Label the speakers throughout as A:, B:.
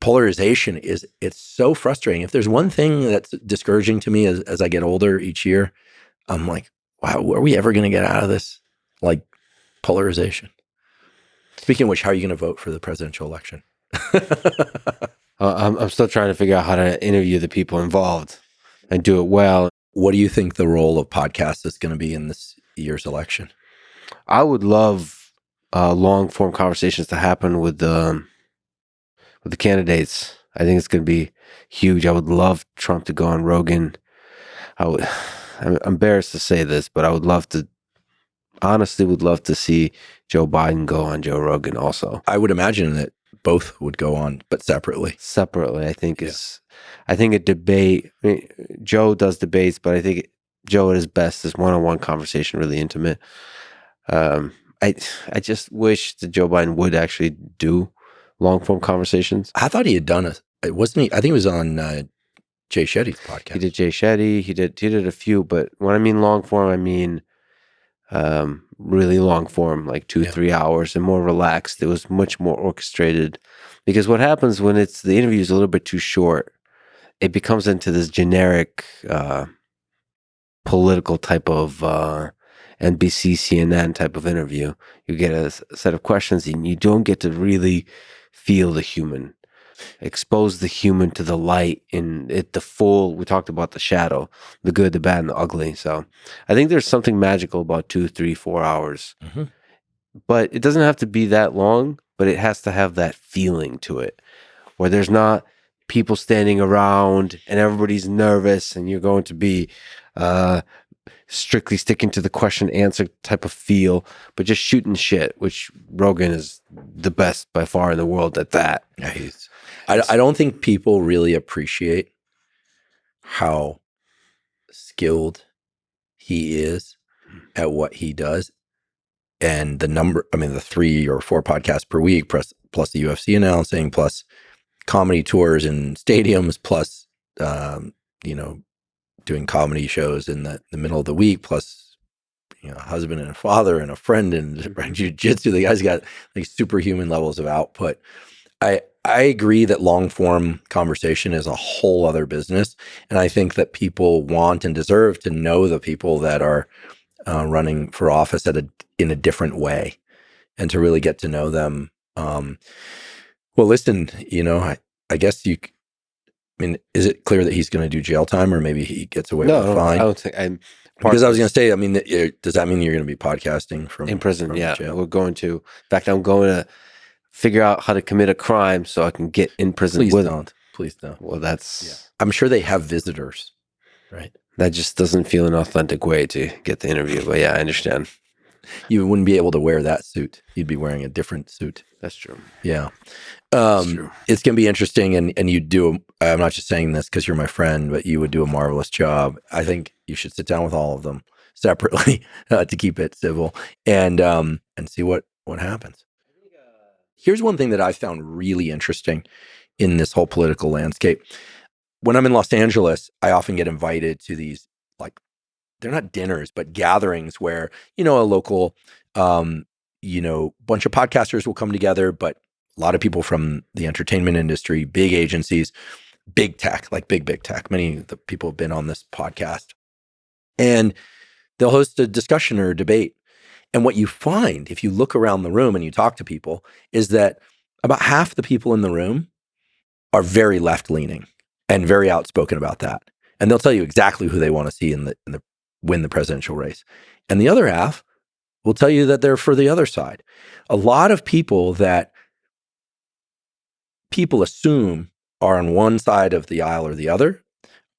A: polarization it's so frustrating. If there's one thing that's discouraging to me as I get older each year, I'm like, wow, are we ever going to get out of this like polarization? Speaking of which, how are you going to vote for the presidential election?
B: I'm still trying to figure out how to interview the people involved and do it well.
A: What do you think the role of podcasts is going to be in this year's election?
B: I would love long form conversations to happen with the candidates. I think it's going to be huge. I would love Trump to go on Rogan. I'm embarrassed to say this, but I would love to see Joe Biden go on Joe Rogan also.
A: I would imagine that both would go on, but separately.
B: I think I think a debate, Joe does debates, but I think Joe at his best is one-on-one conversation, really intimate. I just wish that Joe Biden would actually do long-form conversations.
A: I thought he had done wasn't he? I think he was on Jay Shetty's podcast.
B: He did Jay Shetty. He did a few, but when I mean long-form, I mean really long form, like 2-3 hours, and more relaxed. It was much more orchestrated, because what happens when the interview is a little bit too short, it becomes into this generic political type of NBC, CNN type of interview. You get a set of questions and you don't get to really feel the human, expose the human to the light in it, the full. We talked about the shadow, the good, the bad, and the ugly. So I think there's something magical about 2, 3, 4 hours, but it doesn't have to be that long, but it has to have that feeling to it where there's not people standing around and everybody's nervous and you're going to be strictly sticking to the question answer type of feel, but just shooting shit, which Rogan is the best by far in the world at that.
A: I don't think people really appreciate how skilled he is at what he does. And the 3 or 4 podcasts per week, plus the UFC announcing, plus comedy tours in stadiums, plus, doing comedy shows in the middle of the week, plus, a husband and a father and a friend and jiu-jitsu. The guy's got like superhuman levels of output. I agree that long form conversation is a whole other business. And I think that people want and deserve to know the people that are running for office in a different way, and to really get to know them. Well, listen, I guess is it clear that he's going to do jail time, or maybe he gets away with a fine?
B: I don't think
A: because I was going to say, does that mean you're going to be podcasting from
B: in prison?
A: From jail?
B: We're going to. In fact, I'm going to figure out how to commit a crime so I can get in prison.
A: Please don't.
B: Well, that's.
A: I'm sure they have visitors, right?
B: That just doesn't feel an authentic way to get the interview. But yeah, I understand.
A: You wouldn't be able to wear that suit. You'd be wearing a different suit.
B: That's true.
A: Yeah.
B: That's true.
A: It's going to be interesting. And you do, I'm not just saying this because you're my friend, but you would do a marvelous job. I think you should sit down with all of them separately to keep it civil and see what happens. Here's one thing that I found really interesting in this whole political landscape. When I'm in Los Angeles, I often get invited to these, like, they're not dinners, but gatherings where, a local, bunch of podcasters will come together, but a lot of people from the entertainment industry, big agencies, big tech, like big tech. Many of the people have been on this podcast. And they'll host a discussion or a debate. And what you find, if you look around the room and you talk to people, is that about half the people in the room are very left-leaning and very outspoken about that. And they'll tell you exactly who they want to see in the win the presidential race. And the other half will tell you that they're for the other side. A lot of people that people assume are on one side of the aisle or the other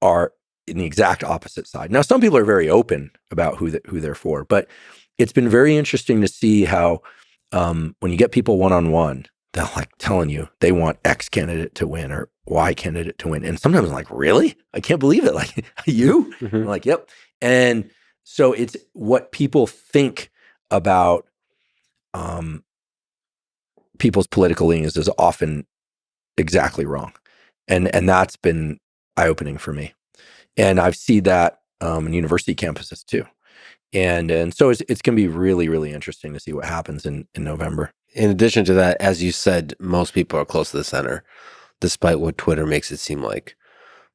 A: are in the exact opposite side. Now, some people are very open about who they're for, but it's been very interesting to see how when you get people one-on-one, they're like telling you they want X candidate to win or Y candidate to win. And sometimes I'm like, really? I can't believe it. Like, you? Mm-hmm. I'm like, yep. And so it's what people think about people's political leanings is often exactly wrong. And that's been eye-opening for me. And I've seen that in university campuses too. And so it's going to be really, really interesting to see what happens in November.
B: in addition to that, as you said, most people are close to the center, despite what Twitter makes it seem like.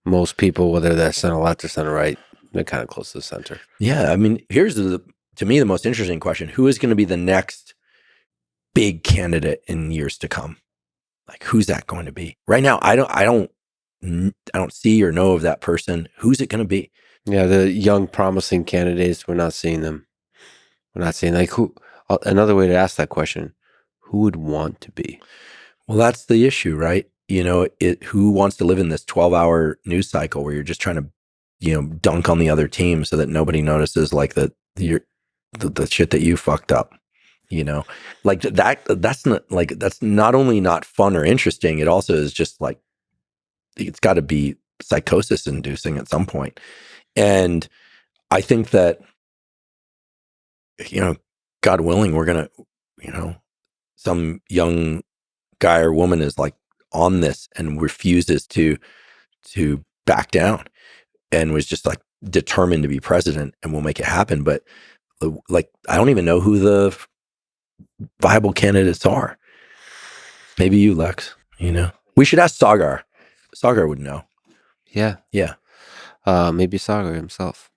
B: Most people, whether they're center left or center right, they're kind of close to the center.
A: Yeah, I mean, here's to me the most interesting question: who is going to be the next big candidate in years to come? Like, who's that going to be? Right now, I don't see or know of that person. Who's it going to be?
B: Yeah, the young, promising candidates, we're not seeing them. We're not seeing like who. Another way to ask that question: who would want to be?
A: Well, that's the issue, right? You know, who wants to live in this 12-hour news cycle where you're just trying to, you know, dunk on the other team so that nobody notices like the shit that you fucked up. You know, like that's not only not fun or interesting, it also is just like, it's got to be psychosis inducing at some point. And I think that, you know, God willing, we're going to, you know, some young guy or woman is like on this and refuses to back down and was just like determined to be president and will make it happen. But like, I don't even know who the viable candidates are. Maybe you, Lex, you know, we should ask Sagar. Sagar would know.
B: Yeah.
A: Yeah.
B: Maybe Sagar himself.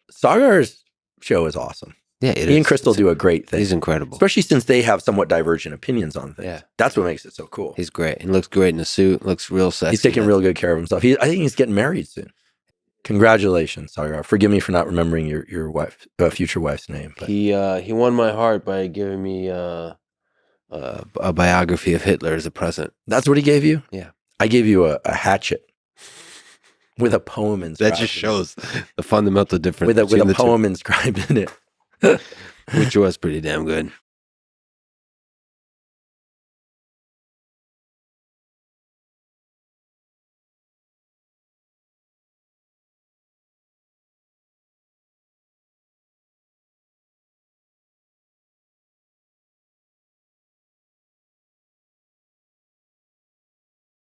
A: Sagar's show is awesome.
B: Yeah,
A: he and Crystal do a great thing.
B: He's incredible.
A: Especially since they have somewhat divergent opinions on things.
B: Yeah.
A: That's what makes it so cool.
B: He's great. He looks great in a suit. Looks real sexy.
A: He's taking real good care of himself. I think he's getting married soon. Congratulations, Sagar. Forgive me for not remembering your wife, future wife's name. But.
B: He won my heart by giving me a biography of Hitler as a present.
A: That's what he gave you?
B: Yeah.
A: I gave you a hatchet with a poem inscribed.
B: That just shows the fundamental difference
A: with a poem inscribed in it.
B: Which was pretty damn good.